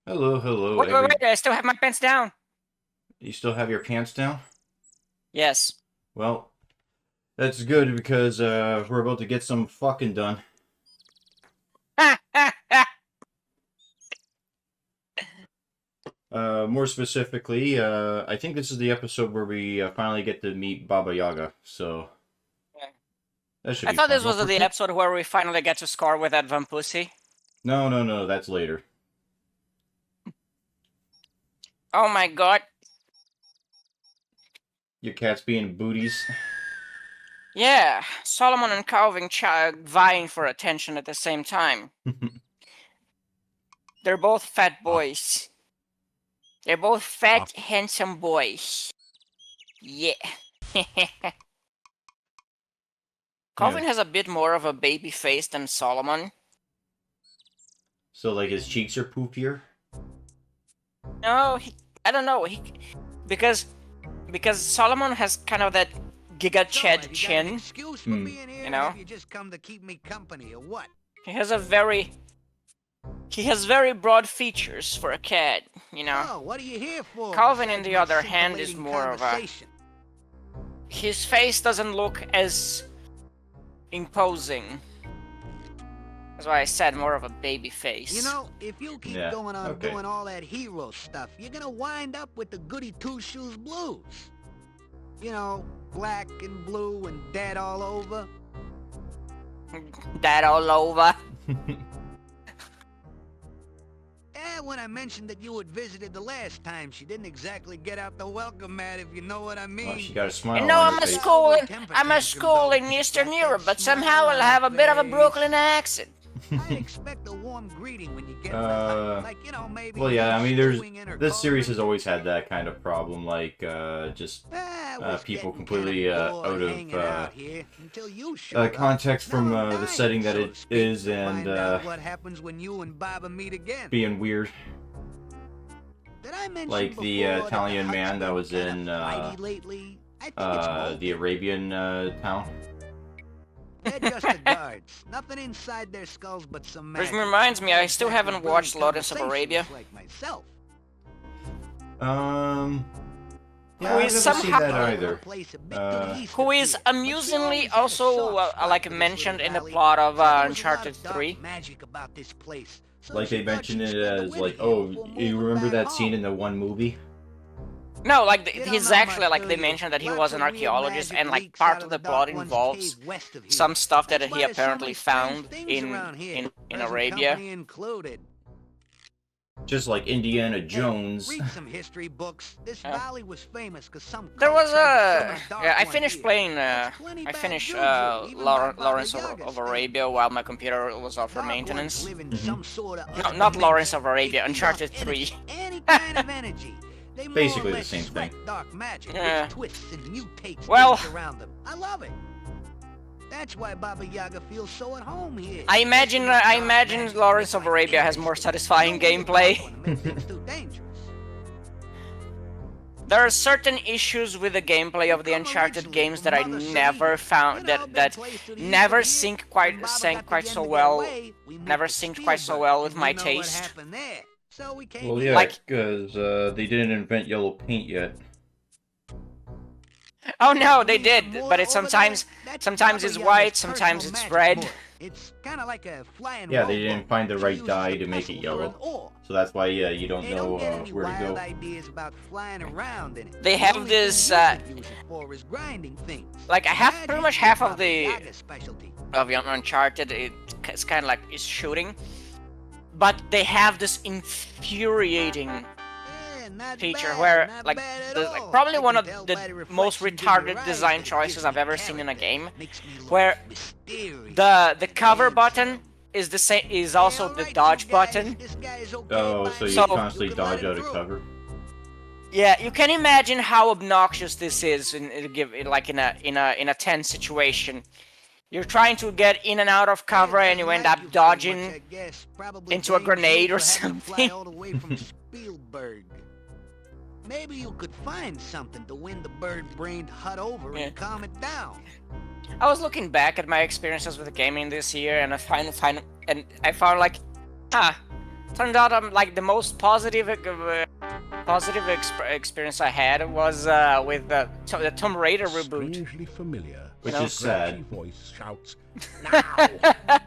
Hello, hello, Wait, I still have my pants down. You still have your pants down? Yes. Well, that's good because we're about to get some fucking done. More specifically, I think this is the episode where we finally get to meet Baba Yaga. So that should I be thought fun. this Don't was the forget. episode where we finally get to score with that Vampussy. No, no, no. That's later. Oh my god. Your cat's being booties. Yeah, Solomon and Calvin vying for attention at the same time. They're both fat boys. They're both fat, handsome boys. Yeah. Calvin Yeah. has a bit more of a baby face than Solomon. So like his cheeks are poofier. No, I don't know. Because Solomon has kind of that Giga Ched chin. Excuse for being here, You know? Have you just come to keep me company or what? He has very broad features for a cat, you know. Oh, what are you here for? Calvin, besides on the my other hand, is scintillating more of a... conversation? His face doesn't look as imposing. That's why I said more of a baby face. You know, if you keep Yeah, going on okay. doing all that hero stuff, you're gonna wind up with the goody two-shoes blues. You know, black and blue and dead all over. That all over. When I mentioned that you had visited the last time, she didn't exactly get out the welcome mat, if you know what I mean. Oh, she got a smile You know, on I'm her a face. school in Eastern Europe, but somehow I'll have a bit of a Brooklyn accent. I'd expect a warm greeting when you get like, you know, maybe Well, yeah, I mean, stewing in her this series cauldron. has always had that kind of problem, like, just Was people getting completely kinda bored out hanging of out here until you showed up. context from Now I'm the dying, setting that so it to speak, is to and find out what happens when you and Baba meet again. being weird. Did I mention Like the before Italian that the man that Hutt's was been in kinda flighty lately? I think it's both. the Arabian town. They're just the guards. Nothing inside their skulls but some Which magic. reminds me, I still Exactly haven't brilliant watched Lawrence of Arabia. conversationalists like myself. Yeah, Who I've is never seen that somehow- either. Who is amusingly also like mentioned in the plot of Uncharted 3. Like they mentioned it as like, oh, you remember that scene in the one movie? No, like he's actually like they mentioned that he was an archaeologist, and like part of the plot involves some stuff that he apparently found in Arabia. Just like Indiana Jones. Read some history books. This valley was famous because some There was a yeah, I finished playing I finished Lawrence of Arabia while my computer was off for maintenance. No, not Lawrence of Arabia, Uncharted 3. Any kind of energy. They more or Basically the less same sweat thing. Dark magic, Yeah. which twists and mutates Well- things around them. I love it. That's why Baba Yaga feels so at home here. I imagine Lawrence of Arabia has more satisfying gameplay. There are certain issues with the gameplay of the Uncharted games that I never found that never sync quite so well. Never synced quite so well with my taste. Well, yeah, Like- because they didn't invent yellow paint yet. Oh no, they did, but it's sometimes it's white, sometimes it's red. It's kind of like a flying Yeah, they rowboat didn't find the that right uses dye a to make it pestle for an yellow. oar. So that's why, yeah, you don't They know don't get any where to wild go. ideas about flying around in it. They The have only this, thing you could use it for is grinding things. Like I have pretty much half of Baba the Yaga's specialty. Uncharted. It's kind of like it's shooting, but they have this infuriating Yeah, not feature bad, where not like bad at like all. probably I one can of tell the by the most reflections in your retarded eyes design that it choices gives I've me ever seen in a character. game, Makes me look where mysterious. the cover button is the same is also Yeah, the alright, dodge you guys, button. this guy is okay Oh, by so you So- himself. constantly You can let dodge him out of through. cover. Yeah, you can imagine how obnoxious this is like in a tense situation. You're trying to get in and out of cover and you end up Like you very much, dodging I guess. Probably into a blames grenade you or for having to fly something. all the way from Spielberg. Maybe you could find something to win the bird-brained Hut over Yeah. and calm it down. I was looking back at my experiences with gaming this year, and I found like, ah, Turned out like the most positive experience I had was with the Tomb Raider reboot. Strangely familiar. Which is sad. Scratchy voice shouts, "Now!"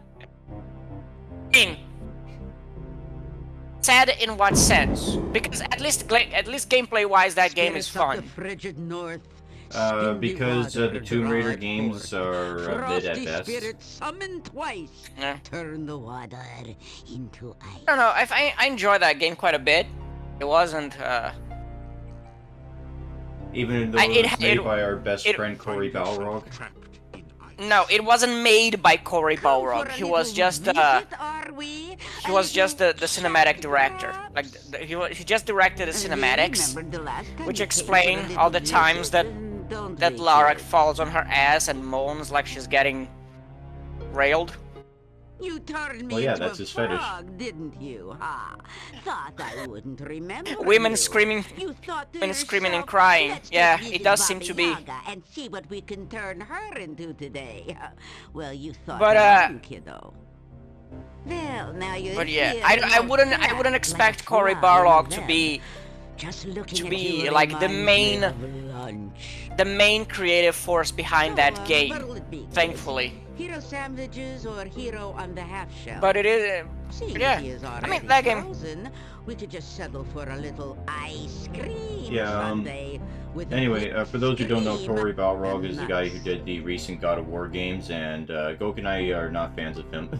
In sad in what sense? Because at least gameplay-wise, that game is Spirits of the fun. frigid north, Because the water Tomb Raider drive games forth. are a mid at Frosty best. spirits summoned twice. Yeah. Turn the water into ice. I don't know. I enjoyed that game quite a bit. It wasn't. Even though it- it's made it- by our best it- friend Cory Balrog. Trapped in ice. No, it wasn't made by Cory Balrog. He was just the cinematic director. Like he just directed the cinematics, which explain all the times that Lara falls on her ass and moans like she's getting railed. You turned me Well, yeah, into that's a his fetish. frog, didn't you? Ha! Thought I wouldn't remember. Women you. screaming, You thought to women screaming and yourself, crying. "Let's Yeah, get it does Mrs. seem to Baba be. Yaga and see what we can turn her into today." Well, you thought But, wrong, kiddo. Well, now you're But yeah, here, I now wouldn't expect laugh Cory loud Balrog to then. be Just looking to at be you like the reminds me main- of lunch. the main creative force behind that So, game. what'll it be, kids? Thankfully, Hero sandwiches or hero on the half shell? but it is. Seeing yeah, as he is I mean, already that game- frozen, we could just settle for a little ice cream Yeah, sundae with a Anyway, whipped for those who don't know, cream Cory Balrog and is the guy who nuts. did the recent God of War games, and Gok and I are not fans of him.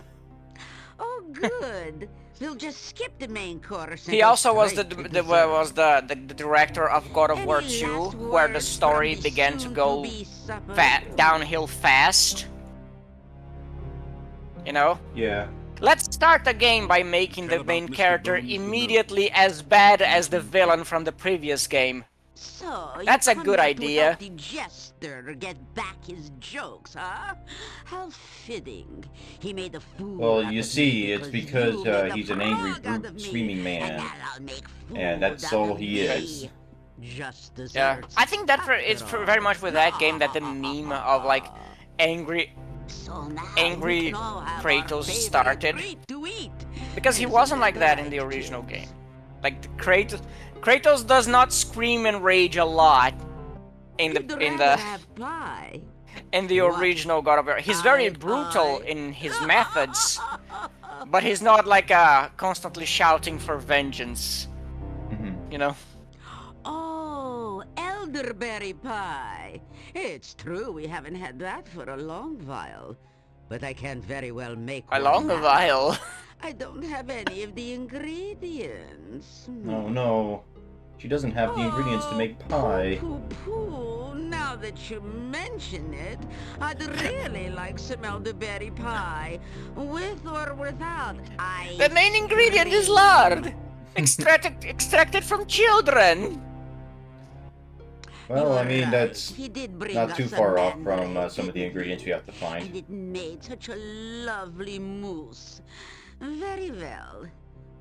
Oh, good. We'll just skip the main course. and He go also was the straight to the dessert. director of God of War Any 2, last where the words story from the began to go soon-to-be supper? downhill fast. You know? Yeah. Let's start the game by making the Tell main about Mr. character Bones, the immediately as bad as the villain from the previous game. So, you That's a come good back to idea. help the jester get back his jokes, huh? How fitting. He made a fool Well, out you of see, me it's because because you made a he's an angry, frog out brute, of me, screaming and man, now I'll make and food that's out all of he me. is. Just Yeah, desserts. I think that it's After all. very much with that game that the meme of like angry So now angry we can all have our Kratos favorite started. treat to eat. Because he wasn't like that in the original game. Like Kratos does not scream and rage a lot in You'd the rather have pie. What? original God of War. He's very brutal Pie. in his methods, but he's not like constantly shouting for vengeance. Mhm. You know? Oh, elderberry pie. It's true we haven't had that for a long while. But I can't very well make A one long now. while. I don't have any of the ingredients. No, no. She doesn't have the ingredients to make pie. Pooh, pooh, pooh. Now that you mention it, I'd really like some elderberry pie. With or without ice The main ingredient is cream. lard, extracted from children. Well, You I are mean, right. that's He did bring not us too a far off from mandate, some of the didn't ingredients he? we have to And find. it made such a lovely mousse. Very well.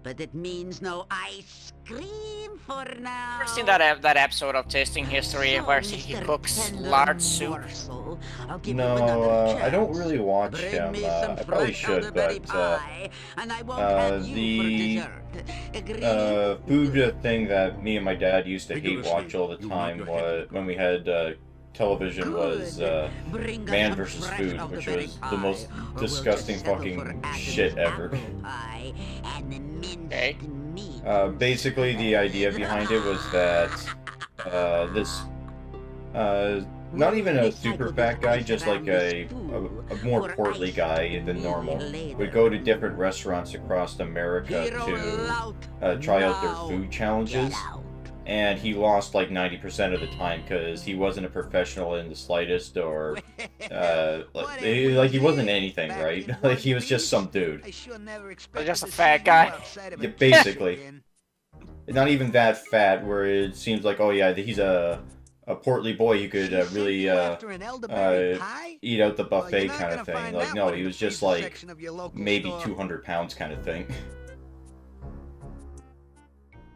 But it means no ice cream for now. Ever seen that episode of Tasting History So, where he Mr. cooks Tender lard soup? Morsel, I'll give you another No, I don't chance. really watch Bring him. me I some probably fresh should, elderberry but pie, and I won't have you the for dessert. Agreed? food thing that me and my dad used to hate Vigorously, watch all the you time nod your head. was when we had television was Good. Bring us Man some vs. fresh Food, which elderberry was pie, the most or we'll disgusting just settle fucking for agony shit ever. apple pie and minced Okay. meat Basically, the idea behind it was that this not even a super fat guy, just like a more portly guy than normal, would go to different restaurants across America to try out their food challenges. And he lost like 90% of the time because he wasn't a professional in the slightest, or like he wasn't anything, right? Like he was just some dude. Just a fat guy. Yeah, basically. Not even that fat, where it seems like, oh yeah, he's a portly boy who could really eat out the buffet kind of thing. Like no, he was just like maybe 200 pounds kind of thing.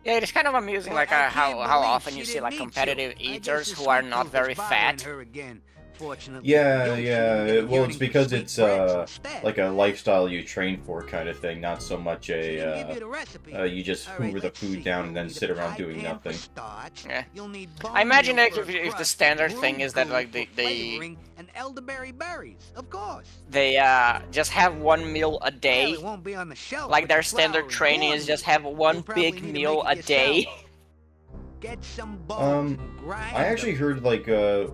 Yeah, it's kind of amusing, like how often you see like competitive eaters who are not very fat. unfortunately. Yeah, you yeah. should be Well, it's eating because sweet it's breads instead. like a lifestyle you train for kind of thing, not so much She didn't give a you the recipe. you just All right, hoover the let's see. food down and You'll then need a sit around pie doing pan for nothing. starch. Yeah. You'll need I imagine bone like meal for a if the crust, standard thing is that room like food for they flavoring, and elderberry berries, of course. they just have one meal a Well, day. it won't be on the shelf Like with their the standard flour and training is just cornmeal. have one You'll probably big need to meal make a it day. yourself. Get some bones and grind I actually them. heard like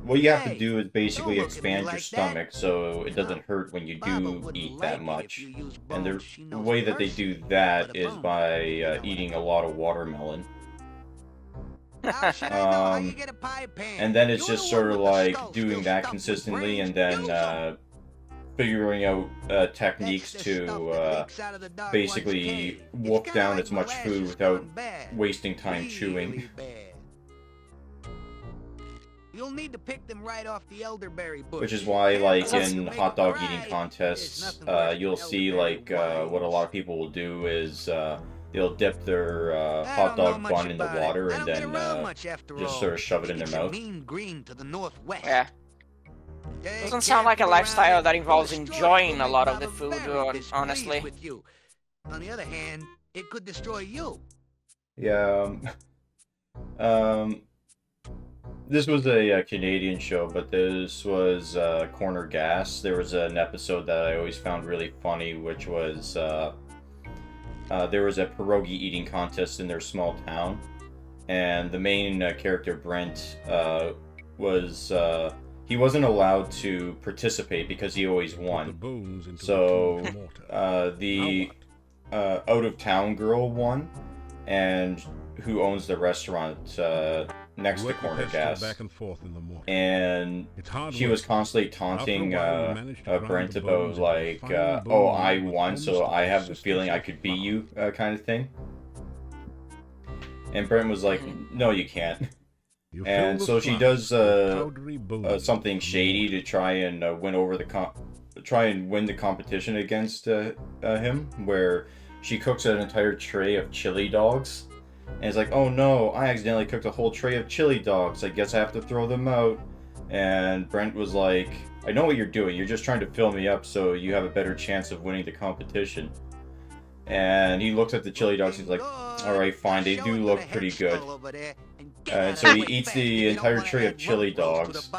what you have to Hey, do is basically don't look at me expand your like that. stomach so it doesn't No, hurt when you Baba do wouldn't eat like that it if much. you use And bones she the knows way that they personally. do that But a is bone, by you know what I eating mean. a lot of watermelon. How should I know how you get a pie pan? And then it's You're just the one sort of with the like skull doing still that stuffed with consistently brains. and then You don't. figuring out That's techniques the stuff that to leaks out of the Dark One's basically cave. It's wolf kinda down like as much molasses food without gone bad. wasting time chewing. Really bad. You'll need to pick them right off the elderberry bush. Which is why, And like, those in who make hot dog cry, eating there's contests, nothing worse you'll than see, elderberry like, what a wine. lot of people will do is, they'll dip their I hot don't know dog much bun in the about it. water I and don't get then around much after just all. sort of shove it in Think their it's a mouth. mean green to the northwest. Yeah. Take Doesn't sound like a careful around lifestyle it. that involves Your stork enjoying will a make lot of the Baba food, very displeased honestly. with you. On the other hand, it could destroy you. Yeah, this was a Canadian show, but this was Corner Gas. There was an episode that I always found really funny, which was there was a pierogi eating contest in their small town, and the main character Brent was he wasn't allowed to participate because he always won. So the out of town girl won, and who owns the restaurant next to Corner Gas, back and forth in the morning. and It's hard she work. was constantly taunting After a while, we managed to grind Brent the about bones into like, fine oh, bone I with won, so almost I a have the feeling I could beat you, kind of thing. And Brent was like, no, you can't. You And fill so the she flask does with powdery bones something from the shady mortar. to try and win over the try and win the competition against him, where she cooks an entire tray of chili dogs, and it's like, oh no, I accidentally cooked a whole tray of chili dogs. I guess I have to throw them out. And Brent was like, I know what you're doing. You're just trying to fill me up so you have a better chance of winning the competition. And he looks at the chili dogs. He's like, all right, fine. They do look pretty good. And so he eats the entire tray of chili dogs.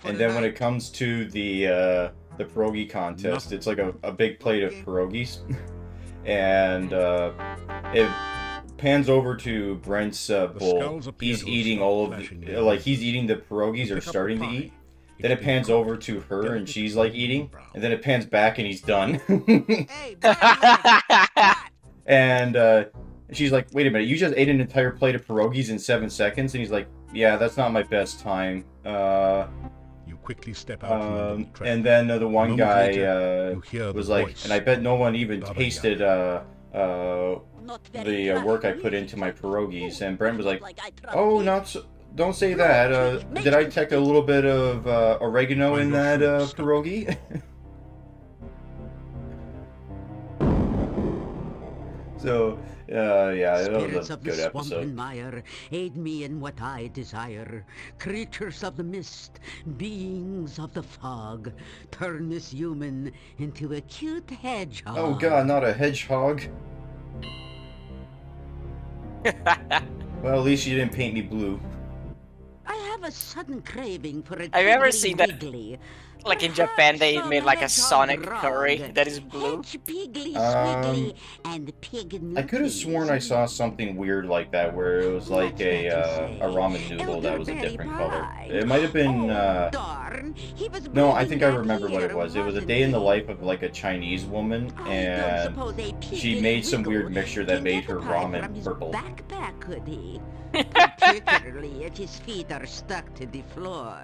And then when it comes to the pierogi contest, it's like a big plate of pierogies. And it pans over to Brent's bowl. He's eating all of the, like, he's eating the pierogies or starting to eat. Then it pans over to her and she's like eating. And then it pans back and he's done. And she's like, wait a minute, you just ate an entire plate of pierogies in 7 seconds? And he's like, yeah, that's not my best time. You quickly step out from under the tray. And then the one moment guy later, you hear was the like, voice and I bet no one even Baba tasted Yaga. the work I put into my pierogies. And Brent was like, oh, not so, don't say that. Did I detect a little bit of oregano in that pierogi? So, yeah, that was Spirits a of the good swamp episode. and mire, aid me in what I desire. Creatures of the mist, beings of the fog, turn this human into a cute hedgehog. Oh god, not a hedgehog. Well, at least you didn't paint me blue. I have a sudden craving for a Have you ever Piggly seen that? Wiggly. Like in Japan, they Perhaps made like a some Sonic hedgehog curry grog. that is blue. Hedge Piggly Um, Swiggly and Pig I could have sworn I saw something weird like that, where it was like a ramen noodle that was a different color. It might have been, Darn, he was no, I bringing think I that remember what it here, was. It was a wasn't day in the he? life of like a Chinese woman, I don't and suppose a she Piggly made some weird Wiggle mixture that can made get her a pie ramen from his purple. backpack, could he? Particularly if his feet are stuck to the floor.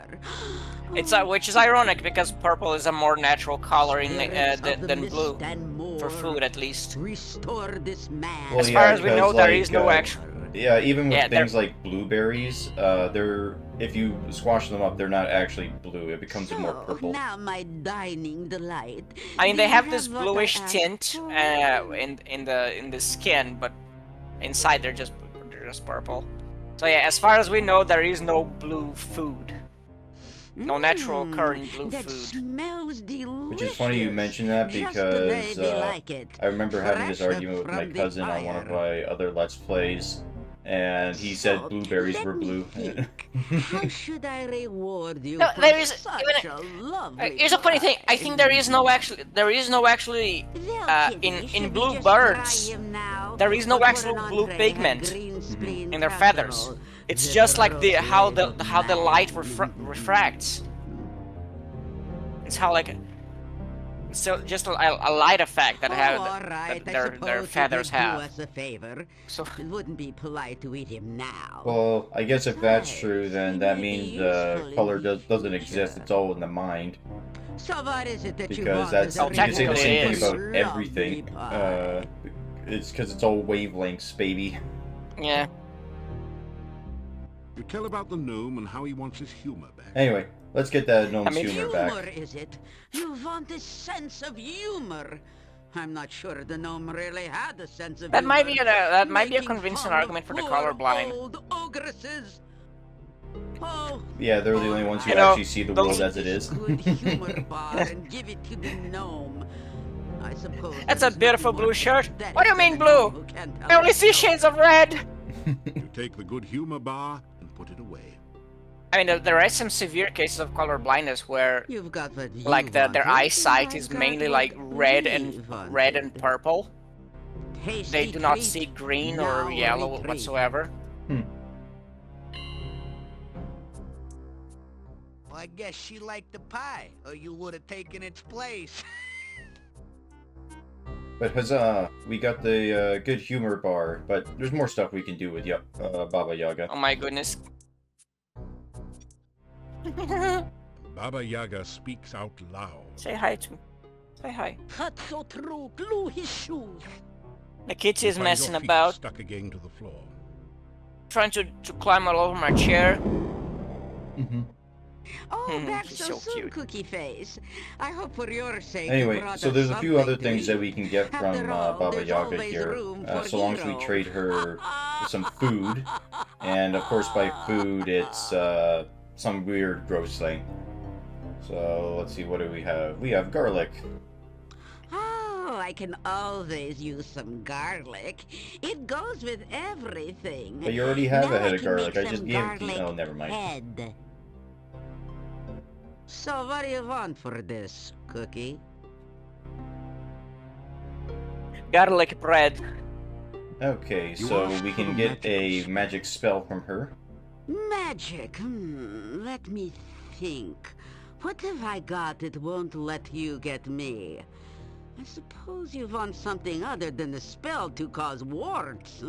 It's which is ironic because purple is a more natural color Spirits of the than mist blue and more, for food, at least. Restore this man. Well, As yeah, far as we know, because, there like, is no actual. Yeah, even with Yeah, they're- things like blueberries, they're, if you squash them up, they're not actually blue. It becomes more So, purple. now my dining delight. I mean, Do they you have this what I bluish asked tint for? in the skin, but inside they're just purple. So yeah, as far as we know, there is no blue food. No natural current blue that food. Smells delicious. Which is funny you mention that Just the way because they like it. I remember having this Fresh argument with my from the cousin on one of fire. my other Let's Plays, and he said So, blueberries let were me blue. think. How should I reward you No, for there is such even a lovely here's a funny thing. I think there is no actually in blue birds. There is no actual blue pigment in their feathers. It's just like how the light refracts. It's how like so just a light effect that their feathers have. Us a favor. So It wouldn't be polite to eat him now. Well, I guess if that's true, then that means the color doesn't exist. It's all in the mind. So what is it that you Because want that's as a you can say the technically same it thing is. about lovely everything. pie? It's because it's all wavelengths, baby. yeah. You tell about the gnome and how he wants his humor back. Anyway, let's get that gnome's I mean, humor Humor, back. is it? You want a sense of humor. I'm not sure the gnome really had a sense of That humor. might be a Making convincing fun of argument for the poor colorblind. old ogresses. Oh, Yeah, they're the only ones who You know, actually see the world as it is. good humor bar and give it to the gnome. I suppose That's there a is beautiful nothing more blue shirt. pathetic What do you than mean a blue? gnome who can't help I only see himself. shades of red. You take the good humor bar and put it away. I mean, there are some severe cases of color blindness where, You've got what you like, their wanted, eyesight and is I've got mainly what like red we and wanted. purple. Tasty They do not treat, see green now or yellow retreat. whatsoever. Well, I guess she liked the pie, or you would have taken its place. But huzzah, we got the good humor bar, but there's more stuff we can do with Baba Yaga. Oh my goodness. Baba Yaga speaks out loud. Say hi to me. Say hi. Cut so true, glue his shoes. The kitty You is find messing your feet about, stuck again to the floor. trying to climb all over my chair. Oh, back He's so so soon, cute. Cookie Face. I hope for your sake you Anyway, brought so us there's a few other something to things that eat. we can get from After all, Baba there's Yaga always here, room for so long as we hero. trade her some food. And of course by food, it's some weird gross thing. So let's see, what do we have? We have garlic. Oh, I can always use some garlic. It goes with everything. But you already have Now a head I of can garlic. make I just some gave it to you. garlic Oh, never mind. head. So what do you want for this, Cookie? Garlic bread. Okay, You so asked we for can the get magic a magic spell from her. Magic. Let me think. What have I got that won't let you get me? I suppose you want something other than the spell to cause warts.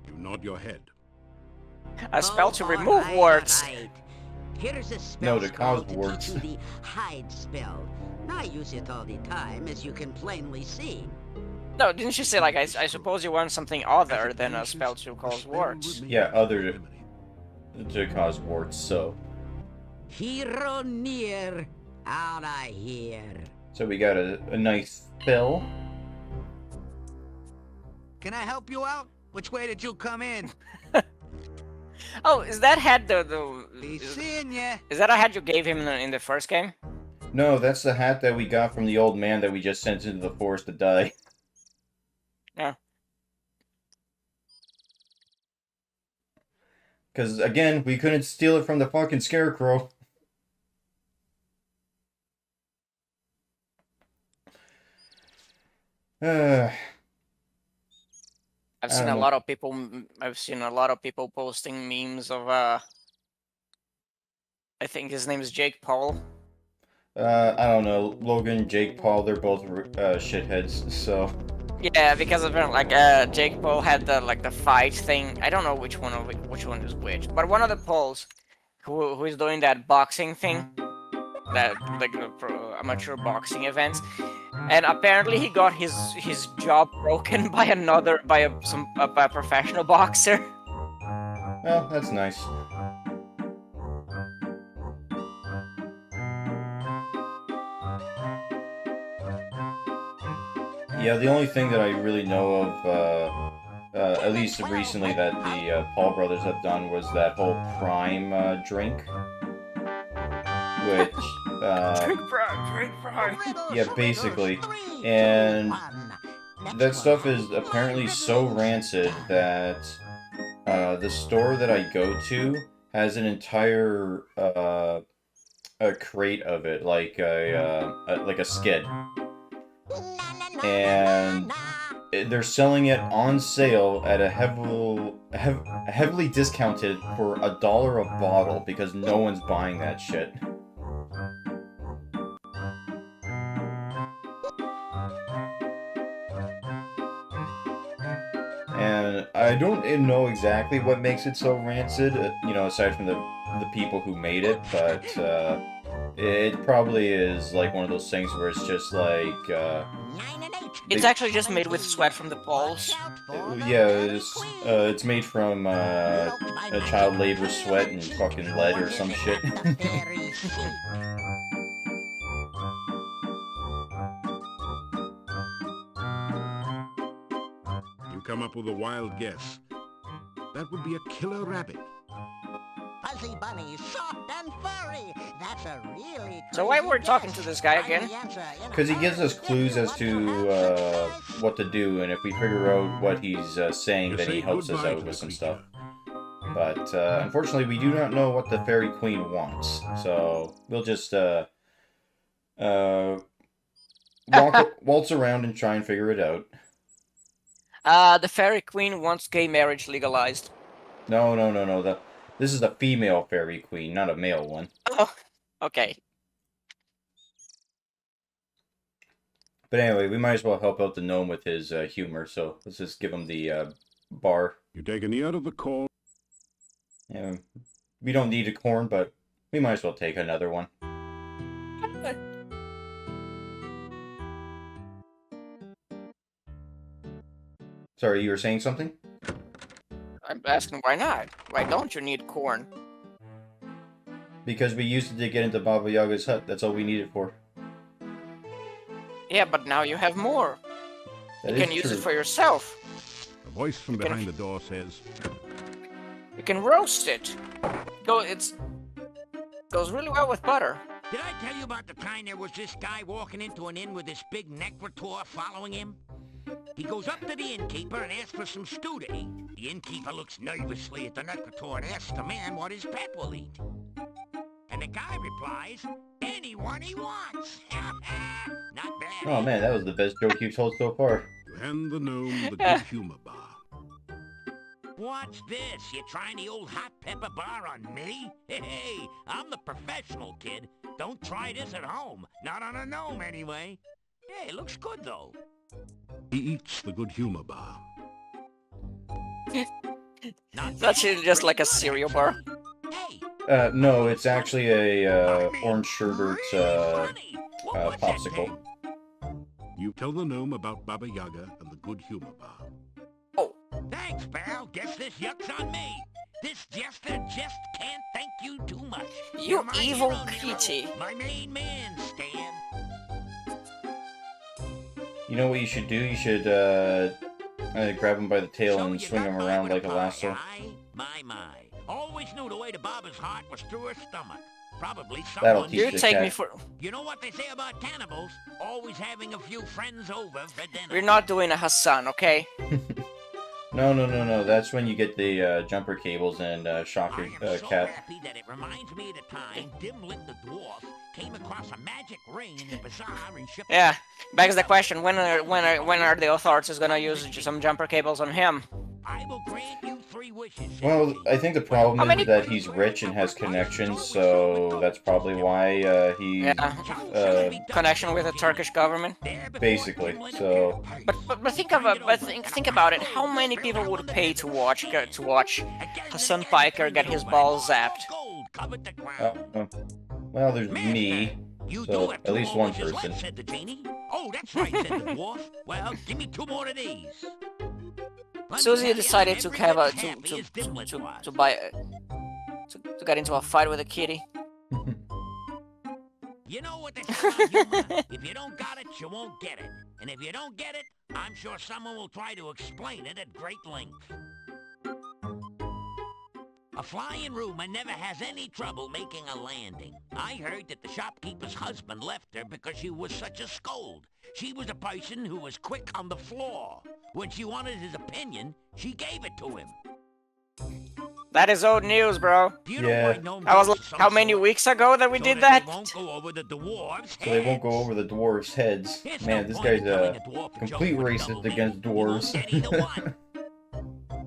You nod your head. A spell to Oh, remove alright, warts. alright. Here's a spell to scroll cause to warts. teach you the hide spell. I use it all the time, as you can plainly see. No, didn't you say like I suppose you want something other than a spell to cause warts? Yeah, other to cause warts, so. Hero near, out I hear. So we got a nice spell. Can I help you out? Which way did you come in? Oh, is that hat He's seeing ya. is that a hat you gave him in the first game? No, that's the hat that we got from the old man that we just sent into the forest to die. Yeah. Because, again, we couldn't steal it from the fucking scarecrow. I've I seen don't a know. lot of people. I've seen a lot of people posting memes of I think his name is Jake Paul. I don't know. Logan, Jake Paul, they're both shitheads, so. Yeah, because of like Jake Paul had the fight thing. I don't know which one is which, but one of the polls who is doing that boxing thing, that like the amateur boxing events, and apparently he got his jaw broken by a professional boxer. Well, that's nice. Yeah, the only thing that I really know of, at least recently, that the Paul brothers have done was that whole Prime drink. which, Drink pride. yeah, basically. And that stuff is apparently so rancid that the store that I go to has an entire a crate of it, like a skid, and they're selling it on sale at a heavily discounted for $1 a bottle because no one's buying that shit. And I don't know exactly what makes it so rancid, you know, aside from the people who made it, but it probably is like one of those things where it's just like It's actually just made with sweat from the balls. yeah, it's made from a child labor sweat and fucking lead or some shit. You come up with a wild guess. That would be a killer rabbit. Fuzzy bunny, soft and furry. That's a really So why crazy we're talking guess. to this guy Find again? the answer in a Because he gives us clues as to what to do, and if we figure out what he's saying, You then he say helps us goodbye out to with the some creature. stuff. But unfortunately, we do not know what the Fairy Queen wants, so we'll just waltz around and try and figure it out. The Fairy Queen wants gay marriage legalized. No. This is a female Fairy Queen, not a male one. Oh, okay. But anyway, we might as well help out the gnome with his humor, so let's just give him the bar. You take an ear of the corn. Yeah, we don't need a corn, but we might as well take another one. Sorry, you were saying something? I'm asking why not? Why don't you need corn? Because we used it to get into Baba Yaga's hut. That's all we need it for. Yeah, but now you have more. That You is can use true. it for yourself. A voice from Can- behind the door says, You can roast it. Goes really well with butter. Did I tell you about the time there was this guy walking into an inn with this big necrotor following him? He goes up to the innkeeper and asks for some stew to eat. The innkeeper looks nervously at the necrotor and asks the man what his pet will eat. And the guy replies, anyone he wants. Not bad. Oh man, that was the best joke you've told so far. you hand the gnome the good humor bar. What's this? You trying the old hot pepper bar on me? Hey, I'm the professional, kid. Don't try this at home. Not on a gnome, anyway. Hey, it looks good, though. He eats the good humor bar. Not That's just like a cereal bar. Hey, No, it's actually a orange sherbet funny. What's that, popsicle. Ted? You tell the gnome about Baba Yaga and the good humor bar. Thanks, pal. Guess this yuck's on me. This jester just can't thank you too much. You You're my evil hero, Nero. kitty. My main man, Stan. You know what you should do? You should grab him by the tail So and you swing got him by around with a like a pie, lasso. aye? My. Always knew the way to Baba's heart was through her stomach. Probably That'll someone... teach You the take cat. me for... You know what they say about cannibals? Always having a few friends over for dinner. We're not doing a Hassan, okay? No. That's when you get the jumper cables and shock I your am so cat. happy that it reminds me of the time Dimwit the dwarf came across a magic ring in the bazaar and shipped... Yeah. Begs the question, when are the authorities gonna use some jumper cables on him? I will grant you 3 wishes. Well, I think the problem How many- is that he's rich and has connections, so that's probably why he... Yeah. Connection with the Turkish government. Basically, so... But think about it. How many people would pay to watch Hassan Piker get his balls zapped? Well, there's me. So, at least one person. Said the genie. Oh, that's right, said the dwarf. Well, give me 2 more of these. Susie decided to have a to get into a fight with a kitty. You know what they say about humor? If you don't got it, you won't get it. And if you don't get it, I'm sure someone will try to explain it at great length. A flying rumor never has any trouble making a landing. I heard that the shopkeeper's husband left her because she was such a scold. She was a person who was quick on the floor. When she wanted his opinion, she gave it to him. That is old news, bro. You know Yeah. why no That was news like, of some how many sort? weeks ago that we So did that that? they won't go over the dwarves' So they won't go heads. over the dwarves' heads. There's Man, no this point guy's in a telling dwarf joke complete with a racist double against meaning. You won't dwarves. get either one.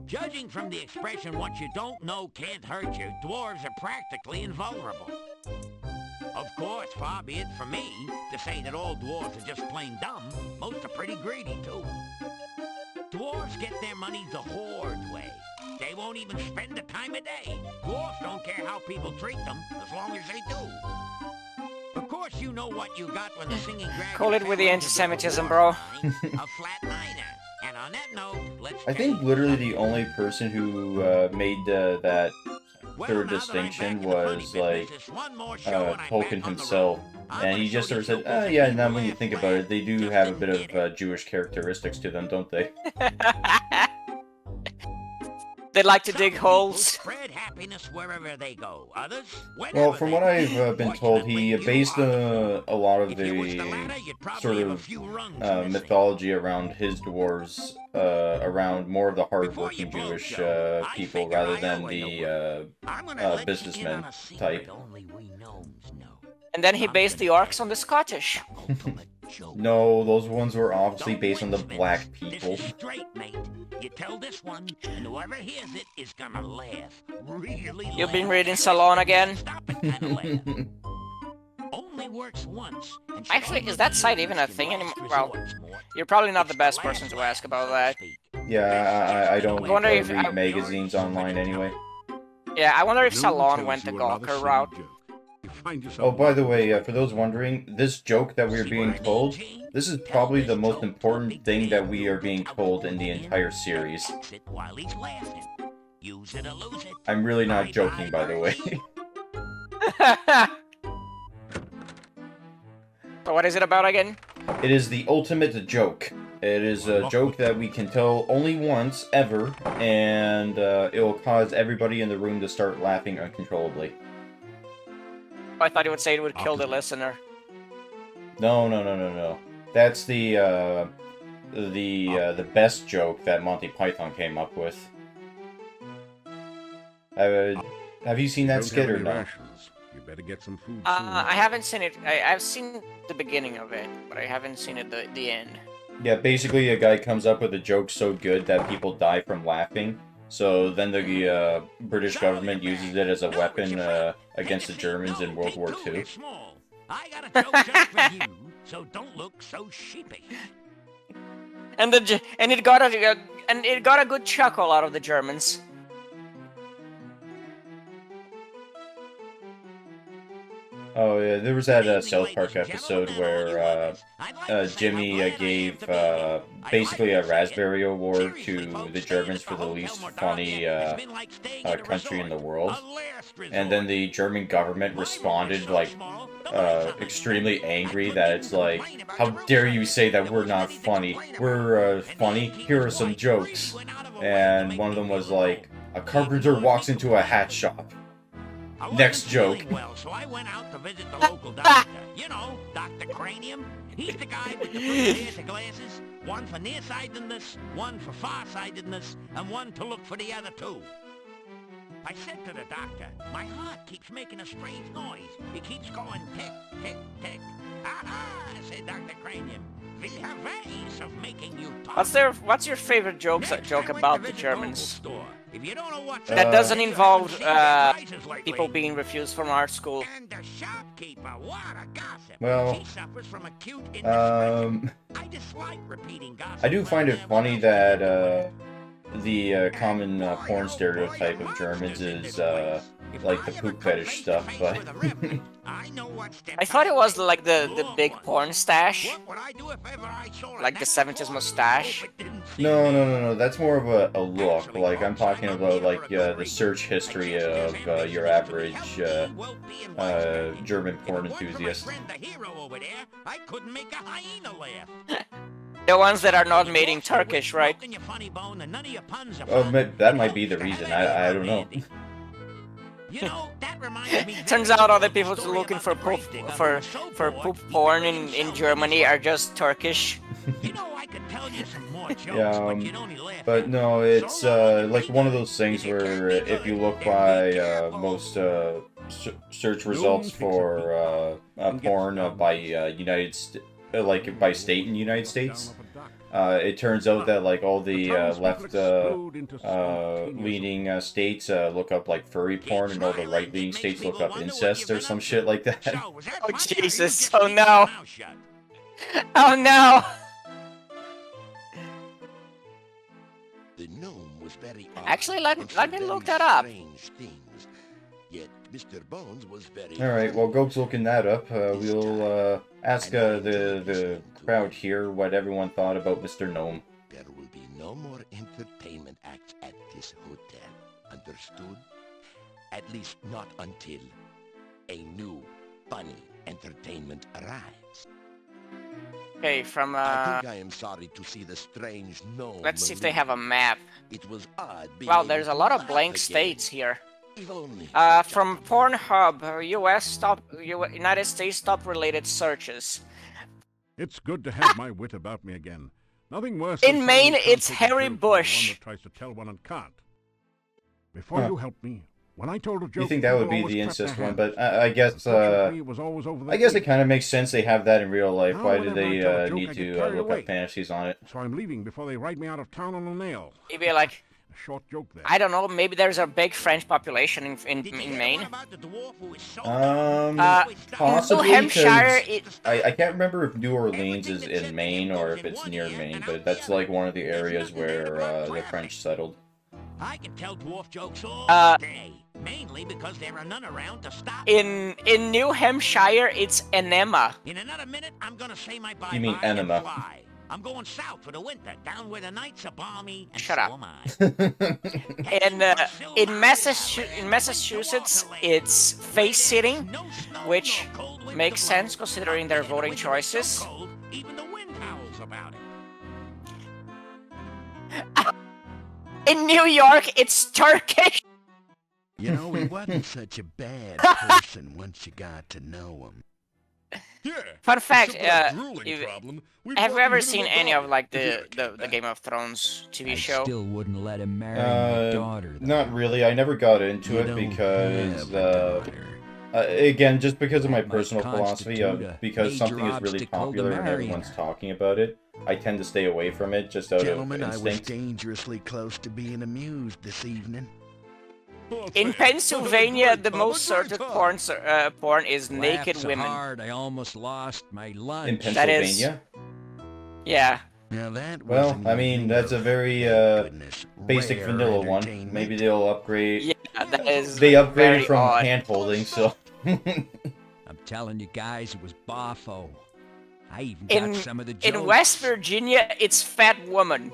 Judging from the expression, what you don't know can't hurt you, dwarves are practically invulnerable. Of course, far be it from me to say that all dwarves are just plain dumb. Most are pretty greedy, too. Dwarves get their money the horde way. They won't even spend the time of day. Dwarves don't care how people treat them, as long as they do. Of course, you know what you got when the singing dragon... Call it with the fell into anti-Semitism, dwarf bro. line, a flat liner. And on that note, let's I think take- literally the only person who made that Well, third now that I'm distinction back in the funny was like business, there's one more show and I'm Tolkien back on the himself, road. I'm and gonna he just show sort of these said, "Oh locals yeah." that Now you when you laugh think with about it, they do just have a to bit get of it. Jewish characteristics to them, don't they? They like to Some dig people holes. spread happiness wherever they go. Others, Well, whenever from they what go. I've been told, he Fortunately, you based are the a lot of If you was the the latter, you'd probably sort have a of few rungs missing. mythology around his dwarves around more of the hardworking Before you Jewish blow, Joe, I people figure rather I than owe you the I'm gonna let you in businessman on a secret type. only we gnomes know. And then he I'm based the gonna orcs on the Scottish. ultimate joke. No, those ones were obviously Don't based on the wordsmith. black people. This is straight, mate. You tell this one, and whoever hears it is gonna laugh. Really You've been laugh. reading Salon again? Stop it, kind of laugh. Only works once. And should Actually, only is that be site used even a in thing last anymore? Well, resort, Mort. you're probably not It's the best last person to laugh, ask about so to that. speak. Yeah, I don't I wonder if read I- magazines online anyway. Yeah, I wonder if No one Salon tells went the you another Gawker silly route. joke. You find yourself Oh, by the laughing. way, for those wondering, this joke that we're being told, this is probably the most important thing that we are being told in the entire series. Fix it while he's laughing. Use it or lose it. I'm really not joking, by the way. So what is it about again? It is the ultimate joke. It is a joke that we can tell only once, ever, and it will cause everybody in the room to start laughing uncontrollably. I thought he would say it would kill the listener. No. That's the best joke that Monty Python came up with. Have you seen that Don't skit have or any no? rations. You better get some food soon. I haven't seen it. I've seen the beginning of it, but I haven't seen it the end. Yeah, basically a guy comes up with a joke so good that people die from laughing. So then the British government uses it as a weapon against the Germans in World War II. I got a joke just for you, so don't look so sheepish. And it got a good chuckle out of the Germans. Oh yeah, there was that South Park episode where Jimmy gave basically a raspberry award to the Germans for the least funny country in the world, and then the German government responded like extremely angry that it's like, how dare you say that we're not funny? We're funny. Here are some jokes, and one of them was like, a carpenter walks into a hat shop. Next joke. Well, so I went out to visit the local doctor. You know, Dr. Cranium. He's the guy with the three pairs of glasses. One for nearsightedness, one for farsightedness, and one to look for the other two. I said to the doctor, my heart keeps making a strange noise. It keeps going tick, tick, tick. Aha, said Dr. Cranium. The ways of making you talk. What's your favorite joke Next, joke I went about to the visit the local Germans? store. If you don't know what's That Uh, doesn't involve people people being refused from art school. And the shopkeeper, what a gossip. Well, She suffers from acute Um, I dislike repeating gossip. I do find it funny that the common porn stereotype of Germans is like the poop fetish stuff, but I thought it was like the big porn stash, like the 70s mustache. no, that's more of a look. Like I'm talking about like the search history of your average German porn enthusiast. The ones that are not made in Turkish, right? Oh, that might be the reason. I don't know. You know, that reminds me. Turns out all the people looking for poop poop porn in Germany are just Turkish. You know, I could tell you some more jokes, Yeah, but you'd only laugh. but no, it's like one of those things where if you look by most search results for porn by like by state in the United States, it turns out that like all the left leaning states look up like furry porn, and all the right leaning states look up incest or some shit like that. Oh Jesus! Oh no! Oh no! The gnome was very Actually, let me look that up. Yet Mr. Bones was very All right, well, Goat's looking that up. We'll ask the crowd here what everyone thought about Mr. Gnome. There will be no more entertainment acts at this hotel. Understood? At least not until a new, funny entertainment arrives. Okay, from I think I am sorry to see the strange gnome. let's see if they have a map. It was odd. Wow, there's a lot of blank states here. If only From Pornhub, United States top related searches. It's good to have my wit about me again. Nothing worse In than Maine, someone it's can't take a Harry joke from Bush. One that tries to tell one and can't. Before you help me, when I told a joke, You think that would be people the always clapped incest their one, hands. but I guess Unfortunately, it was always over I their guess it head. kind of makes sense they have that in real life. Now, Why do whenever I they tell a joke, need I to get carried look away. up fantasies on it? So I'm leaving before they write me out of town on a nail. You'd be like, A short joke there. I don't know, maybe there's a big French population in Maine. Possibly, New Hampshire, 'cause I can't remember if New Orleans is in Maine or if it's near Maine, but that's like one of the areas where the French settled. I can tell dwarf jokes all day, mainly because there are none around to stop. in New Hampshire, it's enema. In another minute, I'm gonna say my bye-bye You mean and enema. fly. I'm going south for the winter, down where the nights are balmy, and Shut so up. am I. And in Massachusetts, it's face sitting, No snow, which nor cold winds makes to blow. sense considering their Yet voting when it's so choices. cold, even the wind howls about it. In New York, it's Turkish. You know, he wasn't such a bad person once you got to know him. Yeah. Fun fact, except for that drooling if- problem, we've have you gotten ever rid of seen the any dog. of like If you the came back. Game of Thrones TV I show? still wouldn't let him marry my daughter, though. Not really. I never got into You it don't because have a daughter. again, just because of my Might personal philosophy of constitute a because something major is really obstacle to popular and marrying everyone's her. talking about it, I tend to stay away from it just out Gentlemen, of I was instinct. dangerously close to being amused this evening. Oh, In thanks. Pennsylvania, Great, the Baba, most great searched talk. porn is naked Laughed so women. hard, I almost lost my lunch. In That is- Pennsylvania? Yeah. Now that Well, wasn't I mean, even that's a of, very thank goodness, basic rare vanilla one. entertainment. Maybe they'll upgrade. Yeah, that is They upgraded very from odd. hand holding, so. I'm telling you guys, it was boffo. I even got In some of the jokes. in West Virginia, it's fat woman.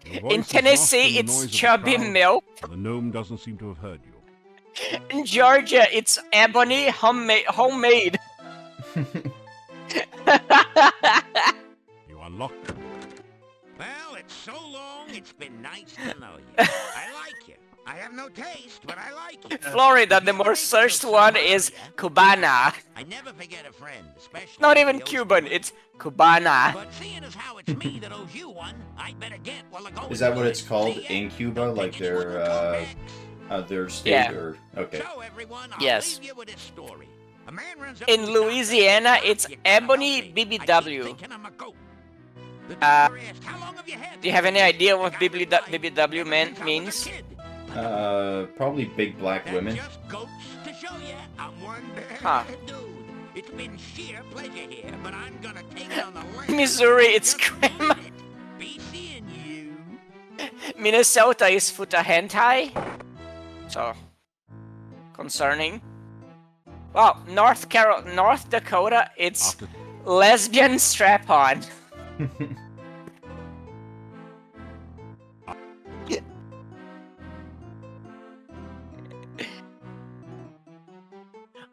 Your voice In is Tennessee, lost in the it's noise of the chubby crowd. milk. The gnome doesn't seem to have heard you. In Georgia, it's ebony homemade. You unlocked it. Well, it's so long, it's been nice to know you. I like you. I have no taste, but I like you. Florida, the more searched one is Cubana. I never forget a friend, especially Not if even he owes Cuban, me. it's Cubana. But seeing as how it's me that owes you one, I better get while the going Is that what good. it's called See ya. in Cuba? Don't Like think anyone will come their state Yeah. or okay. So everyone, I'll Yes. leave you with this story. A man runs up In to the doctor Louisiana, and says, it's "Doc, you gotta Ebony help me. I keep BBW. thinking I'm a goat." The Uh, doctor asked, "How long have you had Do you have any this?" idea what The guy replied, BBW "Ever since I was a means? kid." Probably big black That women. just goes to show you I'm one bad Huh. dude. It's been sheer pleasure here, but I'm gonna take it on the land. Missouri, it's Just cream. wait. Be seeing you. Minnesota is Futa Hentai. So, concerning. Wow, North Dakota, it's After lesbian strap-on.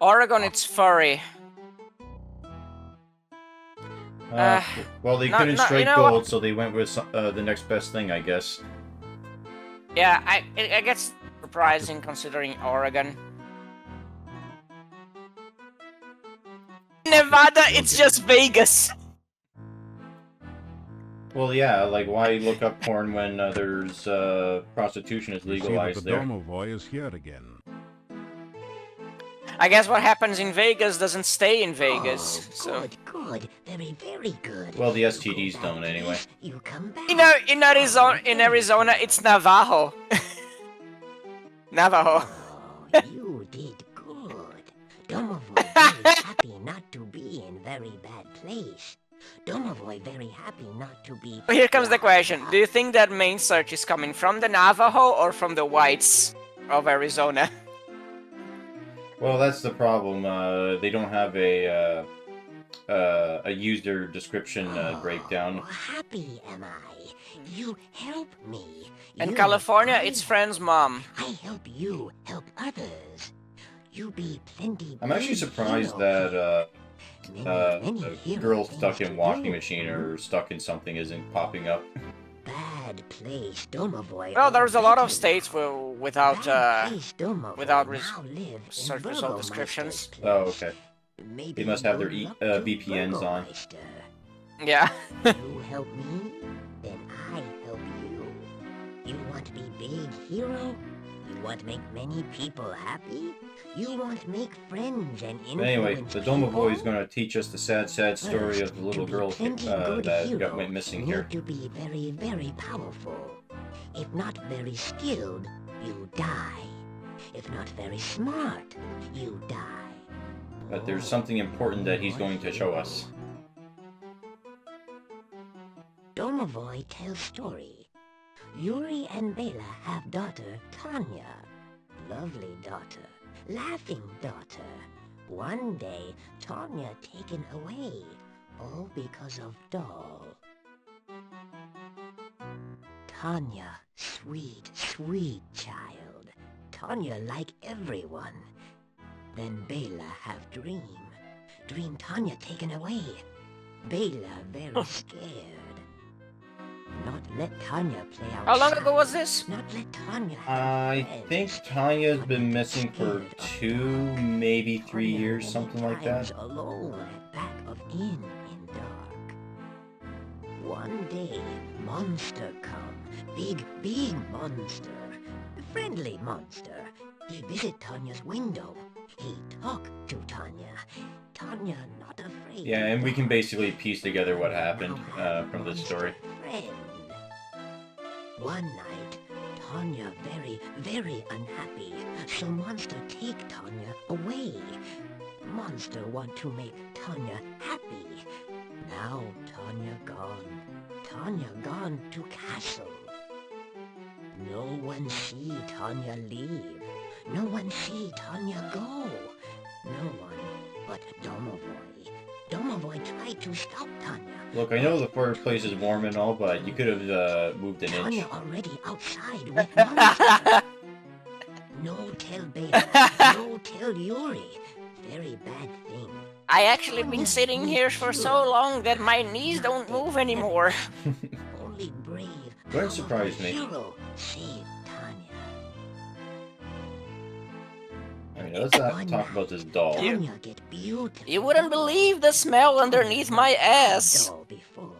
Oregon, it's furry. Uh, well, they not- couldn't not- you strike know what? gold, so they went with the next best thing, I guess. Yeah, it gets surprising considering Oregon. Nevada, it's just Vegas. Well, yeah, like, why look up porn when there's prostitution is You see that legalized the there? Domovoy is here again. I guess what happens in Vegas doesn't stay in Vegas, so... Good, very, very good. Well, the You STDs go back don't anyway. east, you come back. In Arizona, it's Navajo. Navajo. Oh, you did good. Domovoy very happy not to be in very bad place. Domovoy very happy not to be... Here comes the question. Do you think that main search is coming from the Navajo or from the whites of Arizona? Well, that's the problem. They don't have a user description breakdown. Oh, happy am I. You help me. In You California, help it's I Friend's mom. I help you help others. You be plenty. I'm actually big surprised hero. that Many a hero girl things stuck to in washing do. machine or stuck in something isn't popping up. Bad place, Domovoy. Well, there's a lot of Better states without Bad place, Domovoy without now live in search result Burgomeister's descriptions. place. Oh, okay. Maybe They must have their good luck to VPNs on. Burgomeister. Yeah. You help me, then I help you. You want to be big hero? You want to make many people happy? You want to make friends and influence But anyway, the Domovoy is people? going to teach us the sad, sad story of the little To be girl plenty good that hero, went missing you here. need to be very, very powerful. If not very skilled, you die. If not very smart, you die. But there's something important that he's going to show us. Domovoy tells story. Yuri and Bela have daughter Tanya. Lovely daughter. Laughing daughter. One day, Tanya taken away. All because of doll. Tanya, sweet, sweet child. Tanya like everyone. Then Bela have dream. Dream Tanya taken away. Bela very scared. Not let Tanya play outside. How long ago was this? Not let Tanya have I friends. think Tanya's been missing for Scared 2, maybe 3 Tanya years, many something like times that. Alone at back of inn in dark. One day, monster come. Big, big monster. Friendly monster. He visit Tanya's window. He talk to Tanya. Tanya not afraid. Yeah, and we can basically piece together what happened Now from this monster story. Friend. One night, Tanya very, very unhappy. So monster take Tanya away. Monster want to make Tanya happy. Now Tanya gone. Tanya gone to castle. No one see Tanya leave. No one see Tanya go. No one but Domovoy. Domovoy tried to stop Tanya. Look, I know the fireplace is warm and all, but you could have moved an inch. Tanya already outside with monster. No tell Bela. No tell Yuri. Very bad thing. I actually been sitting here for so long that my knees don't move anymore. Only brave. Don't surprise powerful me. Hero saved Tanya. I mean, let's not talk about this doll. Tanya get beautiful. You wouldn't believe the smell underneath my ass. Doll before.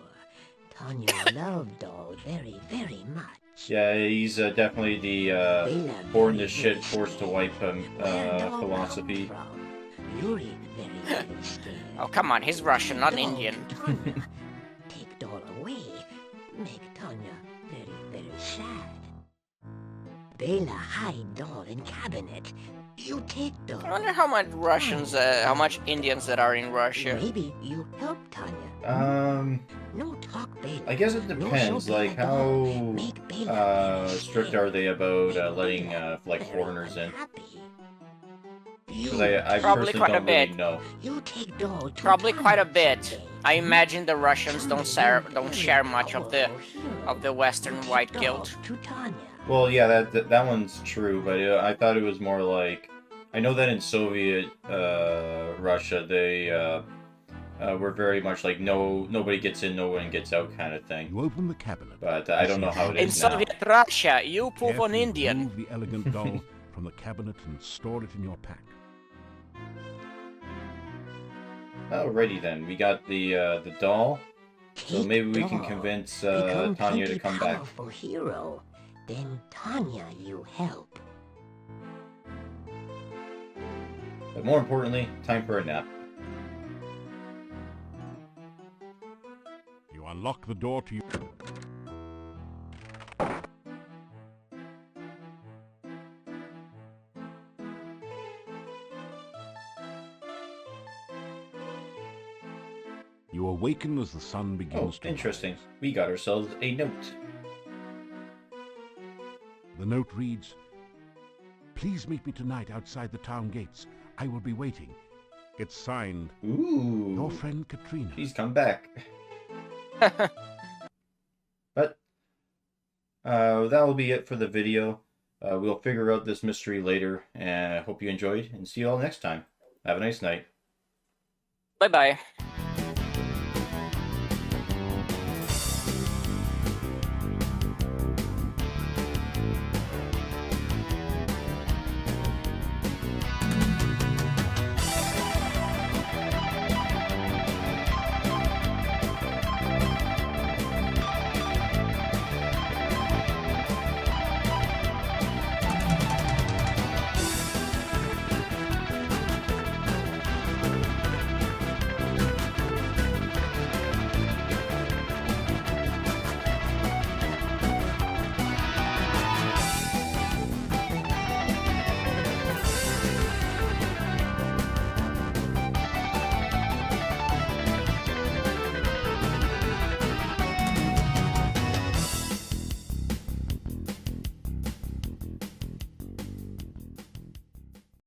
Tanya loved doll very, very much. Yeah, he's definitely the Bela born very, this shit, very forced to scared. wipe Where doll philosophy. come from? Yuri very, very scared. Oh, come on, he's Russian, not Doll Indian. to Tanya. Take doll away. Make Tanya very, very sad. Bela hide doll in cabinet. You take doll. I wonder how much Russians, how much Indians that are in Russia. Maybe you help Tanya. No talk Bela. I guess it No depends, show like Bela doll. how Make Bela very strict scared. are they about letting Bela like very foreigners in? unhappy. Because You I Probably personally quite a don't really bit. know. You take doll to Probably quite a Tanya bit. someday. I imagine the Russians don't Someday share very much of the powerful Western hero. white Take guilt. doll to Tanya. Well, yeah, that one's true, but I thought it was more like I know that in Soviet Russia they we're very much like nobody gets in, no one gets out kind of thing. You open the cabinet. But I don't know how it In is now. Soviet Russia, you poop on Carefully Indian. remove the elegant doll from the cabinet and store it in your pack. Alrighty then, we got the doll. So Take maybe we can doll. convince Become Tanya to plenty come back. powerful hero. Then Tanya you help. But more importantly, time for a nap. You unlock the door to your... You awaken as the sun Oh, begins to interesting. rise. We got ourselves a note. The note reads, "Please meet me tonight outside the town gates. I will be waiting." It's signed, Ooh. your friend Katrina. He's come back. But that will be it for the video. We'll figure out this mystery later, and I hope you enjoyed, and see you all next time. Have a nice night. Bye bye.